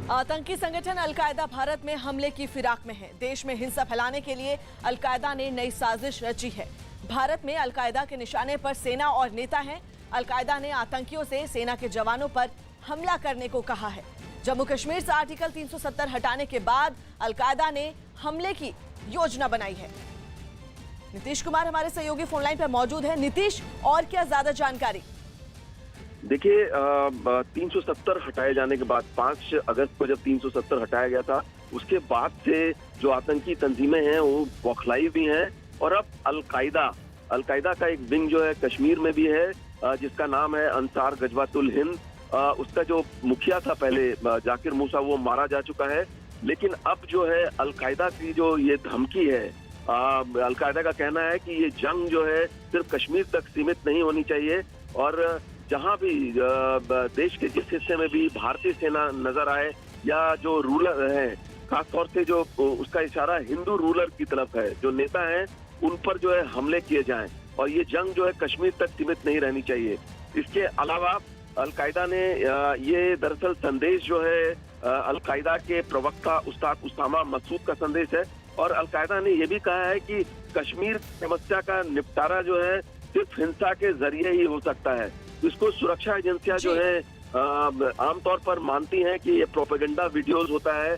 आतंकी संगठन अलकायदा भारत में हमले की फिराक में है। देश में हिंसा फैलाने के लिए अलकायदा ने नई साजिश रची है। भारत में अलकायदा के निशाने पर सेना और नेता हैं। अलकायदा ने आतंकियों से सेना के जवानों पर हमला करने को कहा है। जम्मू कश्मीर से आर्टिकल 370 हटाने के बाद अलकायदा ने हमले की योजना बनाई है। नीतीश कुमार हमारे सहयोगी फोनलाइन पर मौजूद है। नीतीश, और क्या ज्यादा जानकारी? देखिए, 370 हटाए जाने के बाद 5 अगस्त को जब 370 हटाया गया था, उसके बाद से जो आतंकी तंजीमें हैं वो बौखलाई भी हैं। और अब अलकायदा का एक विंग जो है कश्मीर में भी है, जिसका नाम है अंसार गजवातुल हिंद। उसका जो मुखिया था पहले जाकिर मूसा, वो मारा जा चुका है। लेकिन अब जो है अलकायदा की जो ये धमकी है, अलकायदा का कहना है कि ये जंग जो है सिर्फ कश्मीर तक सीमित नहीं होनी चाहिए और जहां भी देश के जिस हिस्से में भी भारतीय सेना नजर आए या जो रूलर है, खासतौर से जो उसका इशारा हिंदू रूलर की तरफ है, जो नेता हैं उन पर जो है हमले किए जाएं और ये जंग जो है कश्मीर तक सीमित नहीं रहनी चाहिए। इसके अलावा अलकायदा ने ये दरअसल संदेश जो है अलकायदा के प्रवक्ता उस्ताद उसामा मसूद का संदेश है और अलकायदा ने यह भी कहा है कि कश्मीर समस्या का निपटारा जो है सिर्फ हिंसा के जरिए ही हो सकता है। इसको सुरक्षा एजेंसियां जो है आमतौर पर मानती हैं कि ये प्रोपेगेंडा वीडियोस होता है,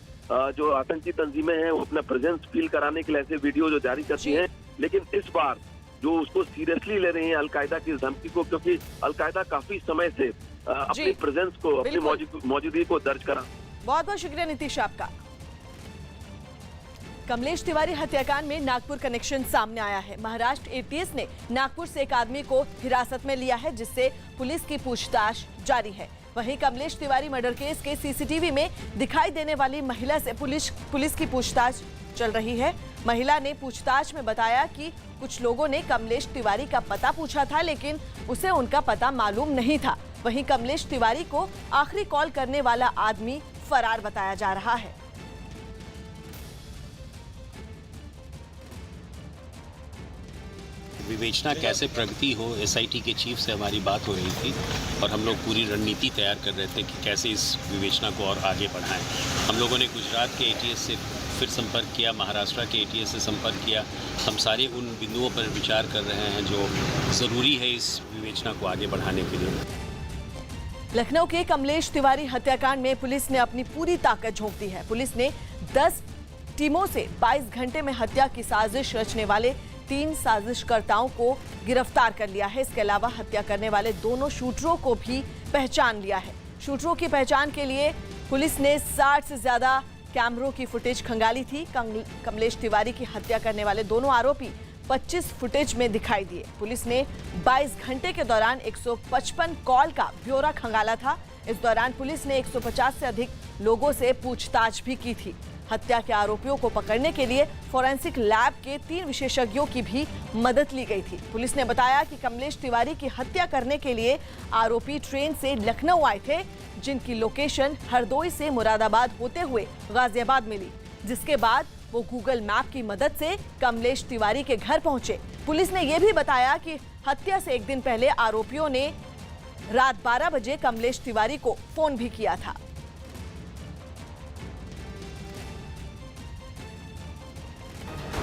जो आतंकी तंजीमें हैं वो अपना प्रेजेंस फील कराने के लिए ऐसे वीडियो जो जारी करती हैं। लेकिन इस बार जो उसको सीरियसली ले रही हैं अलकायदा की धमकी को, क्योंकि अलकायदा काफी समय से अपनी प्रेजेंस को, अपनी मौजूदगी को दर्ज करा। बहुत बहुत शुक्रिया नीतीश आपका। कमलेश तिवारी हत्याकांड में नागपुर कनेक्शन सामने आया है। महाराष्ट्र एटीएस ने नागपुर से एक आदमी को हिरासत में लिया है, जिससे पुलिस की पूछताछ जारी है। वहीं कमलेश तिवारी मर्डर केस के सीसीटीवी में दिखाई देने वाली महिला से पुलिस की पूछताछ चल रही है। महिला ने पूछताछ में बताया कि कुछ लोगों ने कमलेश तिवारी का पता पूछा था, लेकिन उसे उनका पता मालूम नहीं था। वहीं कमलेश तिवारी को आखिरी कॉल करने वाला आदमी फरार बताया जा रहा है। विवेचना कैसे प्रगति हो, एसआईटी के चीफ से हमारी बात हो रही थी और हम लोग पूरी रणनीति तैयार कर रहे थे कि कैसे इस विवेचना को और आगे बढ़ाएं। हम लोगों ने गुजरात के एटीएस से फिर संपर्क किया, महाराष्ट्र के एटीएस से संपर्क किया। हम सारे उन बिंदुओं पर विचार कर रहे हैं जो ज़रूरी है इस विवेचना को आगे बढ़ाने के लिए। लखनऊ के कमलेश तिवारी हत्याकांड में पुलिस ने अपनी पूरी ताकत झोंक दी है। पुलिस ने 10 टीमों से 22 घंटे में हत्या की साजिश रचने वाले 3 साजिशकर्ताओं को गिरफ्तार कर लिया है। इसके अलावा हत्या करने वाले दोनों शूटरों को भी पहचान लिया है। शूटरों की पहचान के लिए पुलिस ने 60 से ज्यादा कैमरों की फुटेज खंगाली थी। कमलेश तिवारी की हत्या करने वाले दोनों आरोपी 25 फुटेज में दिखाई दिए। पुलिस ने 22 घंटे के दौरान 155 कॉल का ब्यौरा खंगाला था। इस दौरान पुलिस ने 150 से अधिक लोगों से पूछताछ भी की थी। हत्या के आरोपियों को पकड़ने के लिए फोरेंसिक लैब के 3 विशेषज्ञों की भी मदद ली गई थी। पुलिस ने बताया कि कमलेश तिवारी की हत्या करने के लिए आरोपी ट्रेन से लखनऊ आए थे, जिनकी लोकेशन हरदोई से मुरादाबाद होते हुए गाजियाबाद मिली, जिसके बाद वो गूगल मैप की मदद से कमलेश तिवारी के घर पहुंचे। पुलिस ने यह भी बताया कि हत्या से एक दिन पहले आरोपियों ने रात 12 बजे कमलेश तिवारी को फोन भी किया था।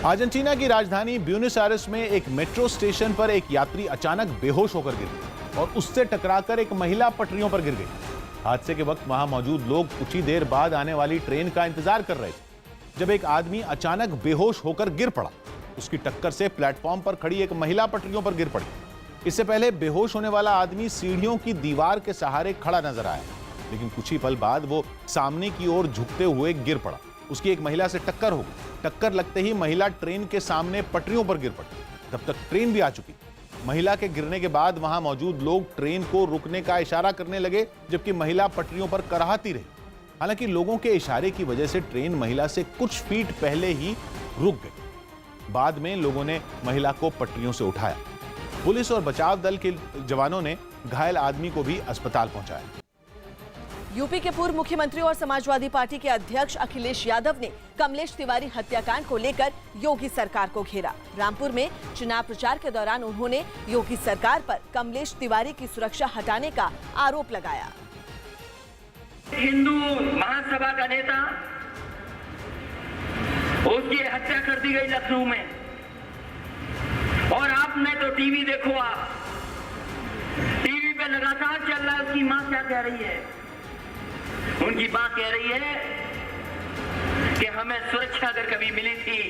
अर्जेंटीना की राजधानी ब्यूनस आयर्स में एक मेट्रो स्टेशन पर एक यात्री अचानक बेहोश होकर गिर गई और उससे टकराकर एक महिला पटरियों पर गिर गई। हादसे के वक्त वहां मौजूद लोग कुछ ही देर बाद आने वाली ट्रेन का इंतजार कर रहे थे जब एक आदमी अचानक बेहोश होकर गिर पड़ा। उसकी टक्कर से प्लेटफॉर्म पर खड़ी एक महिला पटरियों पर गिर पड़ी। इससे पहले बेहोश होने वाला आदमी सीढ़ियों की दीवार के सहारे खड़ा नजर आया, लेकिन कुछ ही पल बाद वो सामने की ओर झुकते हुए गिर पड़ा। उसकी एक महिला से टक्कर हो गई। टक्कर लगते ही महिला ट्रेन के सामने पटरियों पर गिर पड़ी। तब तक ट्रेन भी आ चुकी। महिला के गिरने के बाद वहां मौजूद लोग ट्रेन को रुकने का इशारा करने लगे, जबकि महिला पटरियों पर कराहती रही। हालांकि लोगों के इशारे की वजह से ट्रेन महिला से कुछ फीट पहले ही रुक गई। बाद में लोगों ने महिला को पटरियों से उठाया। पुलिस और बचाव दल के जवानों ने घायल आदमी को भी अस्पताल पहुंचाया। यूपी के पूर्व मुख्यमंत्री और समाजवादी पार्टी के अध्यक्ष अखिलेश यादव ने कमलेश तिवारी हत्याकांड को लेकर योगी सरकार को घेरा। रामपुर में चुनाव प्रचार के दौरान उन्होंने योगी सरकार पर कमलेश तिवारी की सुरक्षा हटाने का आरोप लगाया। हिंदू महासभा का नेता, उसकी हत्या कर दी गई लखनऊ में। और आपने तो टीवी देखो, आप टीवी पे लगातार चल रहा है। उसकी मां क्या कह रही है? उनकी मां कह रही है कि हमें सुरक्षा अगर कभी मिली थी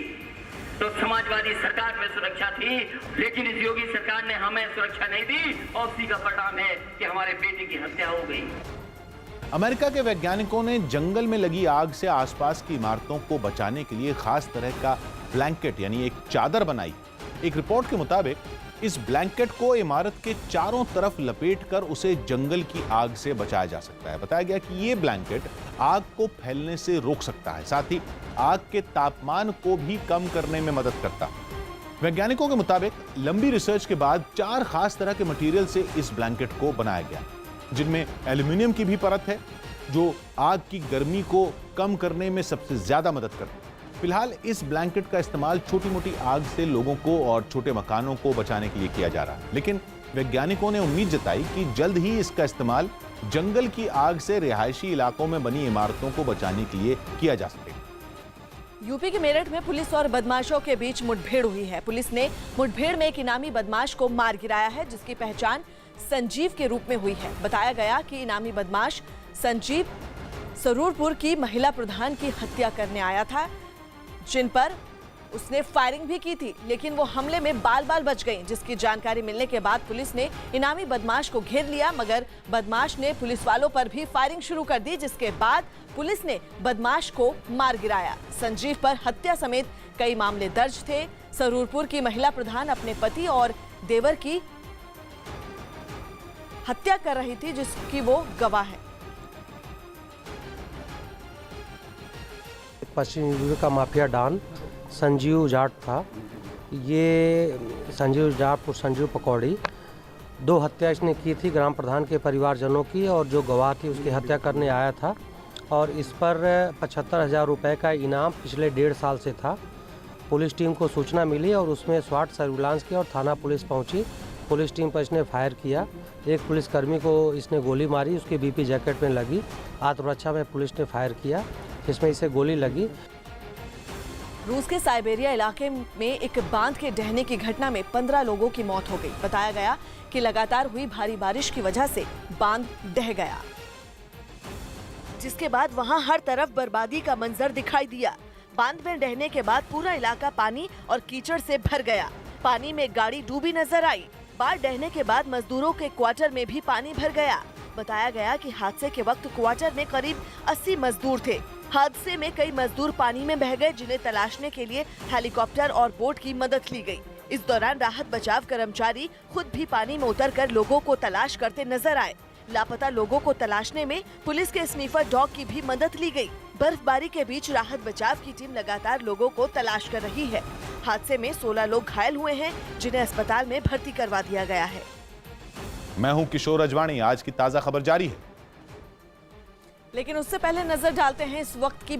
तो समाजवादी सरकार में सुरक्षा थी, लेकिन इस योगी सरकार ने हमें सुरक्षा नहीं दी और उसी का परिणाम है कि हमारे बेटे की हत्या हो गई। अमेरिका के वैज्ञानिकों ने जंगल में लगी आग से आसपास की इमारतों को बचाने के लिए खास तरह का ब्लैंकेट यानी एक चादर बनाई। एक रिपोर्ट के मुताबिक इस ब्लैंकेट को इमारत के चारों तरफ लपेटकर उसे जंगल की आग से बचाया जा सकता है। बताया गया कि यह ब्लैंकेट आग को फैलने से रोक सकता है, साथ ही आग के तापमान को भी कम करने में मदद करता है। वैज्ञानिकों के मुताबिक लंबी रिसर्च के बाद 4 खास तरह के मटेरियल से इस ब्लैंकेट को बनाया गया, जिनमें एल्यूमिनियम की भी परत है जो आग की गर्मी को कम करने में सबसे ज्यादा मदद करती है। फिलहाल इस ब्लैंकेट का इस्तेमाल छोटी मोटी आग से लोगों को और छोटे मकानों को बचाने के लिए किया जा रहा है, लेकिन वैज्ञानिकों ने उम्मीद जताई कि जल्द ही इसका इस्तेमाल जंगल की आग से रिहायशी इलाकों में बनी इमारतों को बचाने के लिए किया जा सकेगा। यूपी के मेरठ में पुलिस और बदमाशों के बीच मुठभेड़ हुई है। पुलिस ने मुठभेड़ में एक इनामी बदमाश को मार गिराया है, जिसकी पहचान संजीव के रूप में हुई है। बताया गया कि इनामी बदमाश संजीव सरूरपुर की महिला प्रधान की हत्या करने आया था, जिन पर उसने फायरिंग भी की थी, लेकिन वो हमले में बाल बाल बच गई। जिसकी जानकारी मिलने के बाद पुलिस ने इनामी बदमाश को घेर लिया, मगर बदमाश ने पुलिस वालों पर भी फायरिंग शुरू कर दी, जिसके बाद पुलिस ने बदमाश को मार गिराया। संजीव पर हत्या समेत कई मामले दर्ज थे। सरूरपुर की महिला प्रधान अपने पति और देवर की हत्या कर रही थी, जिसकी वो गवाह है। पश्चिम यूपी का माफिया डॉन संजीव जाट था। ये संजीव जाट और संजीव पकौड़ी 2 हत्या इसने की थी ग्राम प्रधान के परिवारजनों की, और जो गवाह थी उसकी हत्या करने आया था। और इस पर 75,000 रुपये का इनाम पिछले 1.5 साल से था। पुलिस टीम को सूचना मिली और उसमें स्वाट सर्विलांस की और थाना पुलिस पहुंची। पुलिस टीम पर इसने फायर किया। एक पुलिसकर्मी को इसने गोली मारी, उसके बीपी जैकेट में लगी। आत्मरक्षा में पुलिस ने फायर किया, जिसमें इसे गोली लगी। रूस के साइबेरिया इलाके में एक बांध के ढहने की घटना में 15 लोगों की मौत हो गई। बताया गया कि लगातार हुई भारी बारिश की वजह से बांध ढह गया, जिसके बाद वहां हर तरफ बर्बादी का मंजर दिखाई दिया। बांध में ढहने के बाद पूरा इलाका पानी और कीचड़ से भर गया। पानी में गाड़ी डूबी नजर आई। बाढ़ ढहने के बाद मजदूरों के क्वार्टर में भी पानी भर गया। बताया गया कि हादसे के वक्त क्वार्टर में करीब 80 मजदूर थे। हादसे में कई मजदूर पानी में बह गए, जिन्हें तलाशने के लिए हेलीकॉप्टर और बोट की मदद ली गई। इस दौरान राहत बचाव कर्मचारी खुद भी पानी में उतरकर लोगों को तलाश करते नजर आए। लापता लोगों को तलाशने में पुलिस के स्नीफर डॉग की भी मदद ली गई। बर्फबारी के बीच राहत बचाव की टीम लगातार लोगों को तलाश कर रही है। हादसे में 16 लोग घायल हुए हैं, जिन्हें अस्पताल में भर्ती करवा दिया गया है। मैं हूं किशोर अजवाणी। आज की ताजा खबर जारी है, लेकिन उससे पहले नजर डालते हैं इस वक्त की